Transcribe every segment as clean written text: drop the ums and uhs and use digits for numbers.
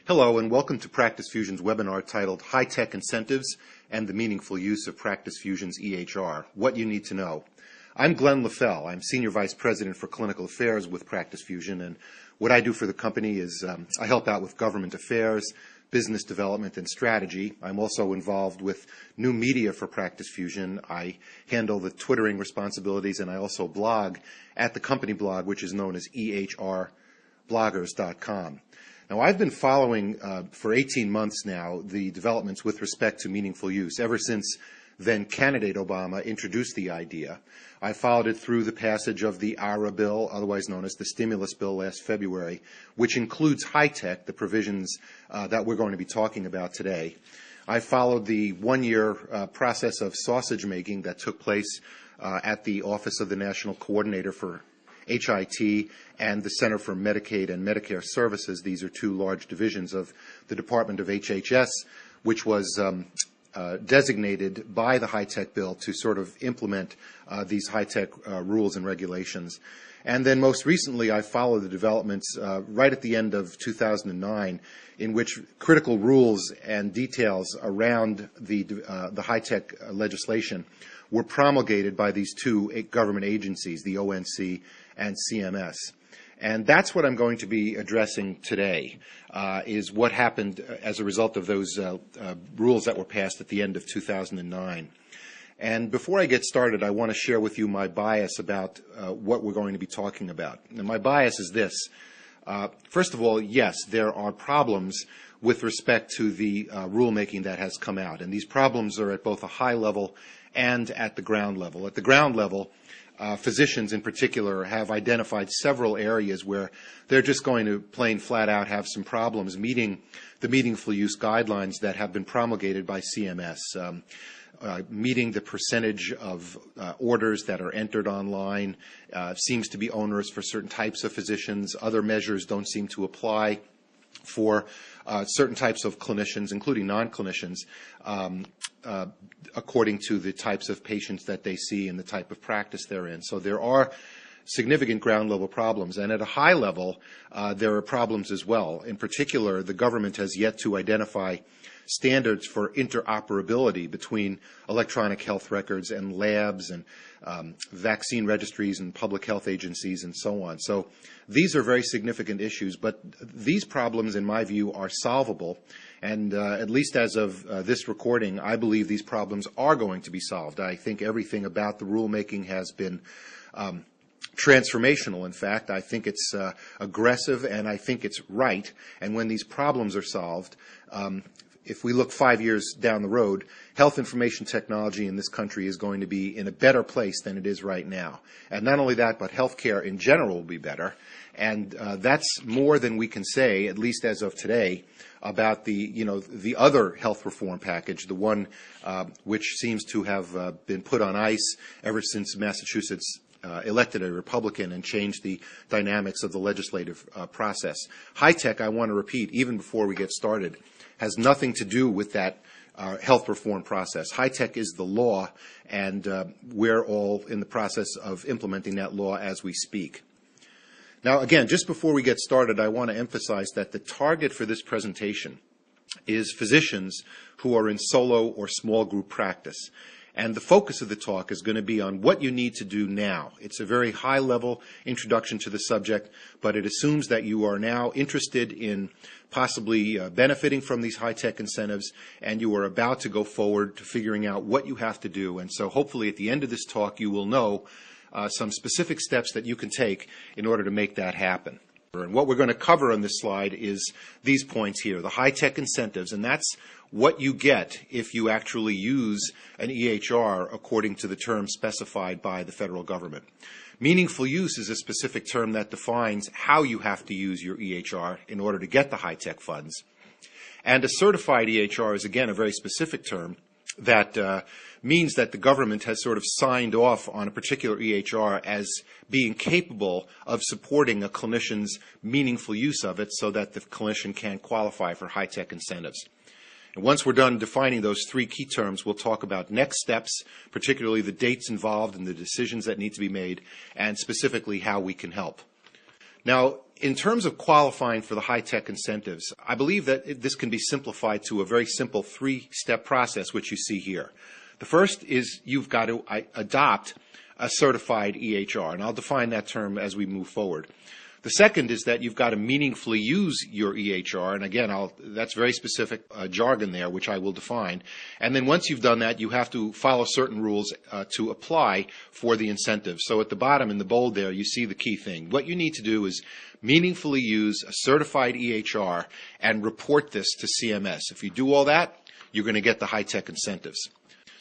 Hello and welcome to PracticeFusion's webinar titled High-Tech Incentives and the Meaningful Use of PracticeFusion's EHR, What You Need to Know. I'm Glenn Laffel. I'm Senior Vice President for Clinical Affairs with PracticeFusion, and what I do for the company is I help out with government affairs, business development, and strategy. I'm also involved with new media for PracticeFusion. I handle the Twittering responsibilities, and I also blog at the company blog, which is known as eHRbloggers.com. Now, I've been following for 18 months now the developments with respect to meaningful use, ever since then candidate Obama introduced the idea. I followed it through the passage of the ARRA bill, otherwise known as the stimulus bill last February, which includes HITECH, the provisions that we're going to be talking about today. I followed the one-year process of sausage making that took place at the Office of the National Coordinator for HIT and the Center for Medicaid and Medicare Services. These are two large divisions of the Department of HHS, which was designated by the HITECH bill to sort of implement these HITECH rules and regulations. And then most recently, I followed the developments right at the end of 2009, in which critical rules and details around the HITECH legislation were promulgated by these two government agencies, the ONC and CMS. And that's what I'm going to be addressing today, is what happened as a result of those rules that were passed at the end of 2009. And before I get started, I want to share with you my bias about what we're going to be talking about. And my bias is this. First of all, yes, there are problems with respect to the rulemaking that has come out. And these problems are at both a high level and at the ground level. At the ground level, physicians in particular have identified several areas where they're just going to plain flat out have some problems meeting the meaningful use guidelines that have been promulgated by CMS, meeting the percentage of orders that are entered online seems to be onerous for certain types of physicians. Other measures don't seem to apply for certain types of clinicians, including non-clinicians, according to the types of patients that they see and the type of practice they're in. So there are significant ground-level problems. And at a high level, there are problems as well. In particular, the government has yet to identify standards for interoperability between electronic health records and labs and vaccine registries and public health agencies and so on. So these are very significant issues, but these problems, in my view, are solvable. And at least as of this recording, I believe these problems are going to be solved. I think everything about the rulemaking has been transformational. In fact, I think it's aggressive and I think it's right. And when these problems are solved, if we look 5 years down the road, health information technology in this country is going to be in a better place than it is right now. And not only that, but healthcare in general will be better. And that's more than we can say, at least as of today, about the other health reform package, the one which seems to have been put on ice ever since Massachusetts elected a Republican and changed the dynamics of the legislative process. HITECH, I want to repeat, even before we get started, has nothing to do with that health reform process. HITECH is the law, and we're all in the process of implementing that law as we speak. Now, again, just before we get started, I want to emphasize that the target for this presentation is physicians who are in solo or small group practice. And the focus of the talk is going to be on what you need to do now. It's a very high-level introduction to the subject, but it assumes that you are now interested in possibly benefiting from these high-tech incentives, and you are about to go forward to figuring out what you have to do. And so hopefully at the end of this talk, you will know some specific steps that you can take in order to make that happen. And what we're going to cover on this slide is these points here, the high-tech incentives, and that's what you get if you actually use an EHR according to the terms specified by the federal government. Meaningful use is a specific term that defines how you have to use your EHR in order to get the high-tech funds. And a certified EHR is, again, a very specific term that means that the government has sort of signed off on a particular EHR as being capable of supporting a clinician's meaningful use of it so that the clinician can qualify for high-tech incentives. And once we're done defining those three key terms, we'll talk about next steps, particularly the dates involved and the decisions that need to be made, and specifically how we can help. Now, in terms of qualifying for the high-tech incentives, I believe that this can be simplified to a very simple three-step process, which you see here. The first is you've got to adopt a certified EHR, and I'll define that term as we move forward. The second is that you've got to meaningfully use your EHR, and again, that's very specific jargon there, which I will define. And then once you've done that, you have to follow certain rules to apply for the incentive. So at the bottom in the bold there, you see the key thing. What you need to do is meaningfully use a certified EHR and report this to CMS. If you do all that, you're going to get the high-tech incentives.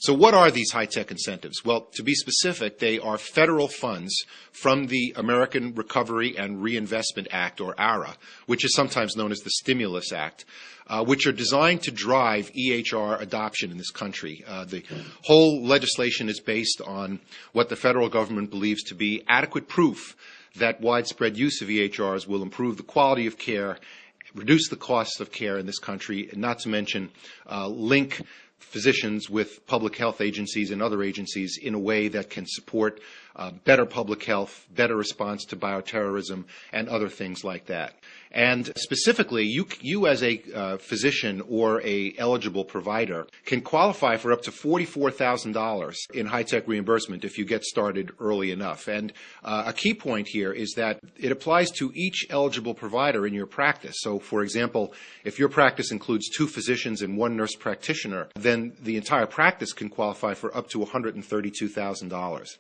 So what are these high-tech incentives? Well, to be specific, they are federal funds from the American Recovery and Reinvestment Act, or ARRA, which is sometimes known as the Stimulus Act, which are designed to drive EHR adoption in this country. The whole legislation is based on what the federal government believes to be adequate proof that widespread use of EHRs will improve the quality of care, reduce the costs of care in this country, and not to mention link physicians with public health agencies and other agencies in a way that can support better public health, better response to bioterrorism, and other things like that. And specifically, you as a physician or a eligible provider can qualify for up to $44,000 in high-tech reimbursement if you get started early enough. And a key point here is that it applies to each eligible provider in your practice. So, for example, if your practice includes 2 physicians and 1 nurse practitioner, then the entire practice can qualify for up to $132,000.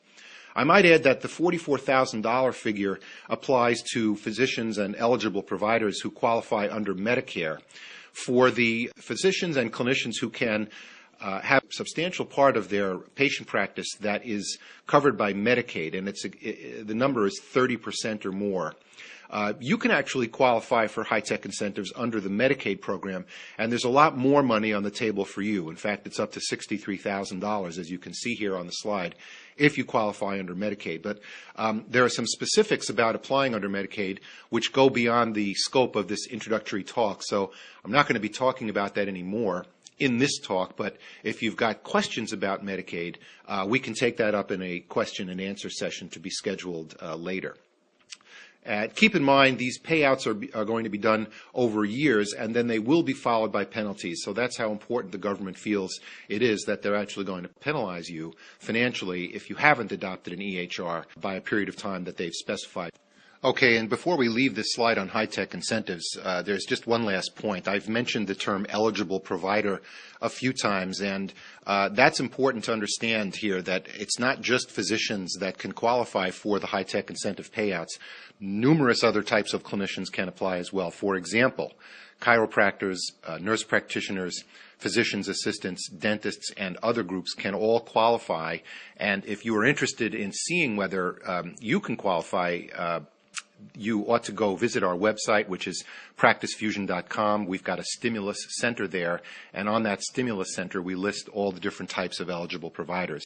I might add that the $44,000 figure applies to physicians and eligible providers who qualify under Medicare. For the physicians and clinicians who can have a substantial part of their patient practice that is covered by Medicaid, and the number is 30% or more, you can actually qualify for high-tech incentives under the Medicaid program, and there's a lot more money on the table for you. In fact, it's up to $63,000, as you can see here on the slide, if you qualify under Medicaid. But there are some specifics about applying under Medicaid which go beyond the scope of this introductory talk, so I'm not going to be talking about that anymore in this talk, but if you've got questions about Medicaid, we can take that up in a question and answer session to be scheduled later. Keep in mind, these payouts are going to be done over years, and then they will be followed by penalties. So that's how important the government feels it is that they're actually going to penalize you financially if you haven't adopted an EHR by a period of time that they've specified. Okay, and before we leave this slide on high-tech incentives, there's just one last point. I've mentioned the term eligible provider a few times, and that's important to understand here, that it's not just physicians that can qualify for the high-tech incentive payouts. Numerous other types of clinicians can apply as well. For example, chiropractors, nurse practitioners, physician's assistants, dentists, and other groups can all qualify. And if you are interested in seeing whether you can qualify, you ought to go visit our website, which is PracticeFusion.com. We've got a stimulus center there, and on that stimulus center we list all the different types of eligible providers.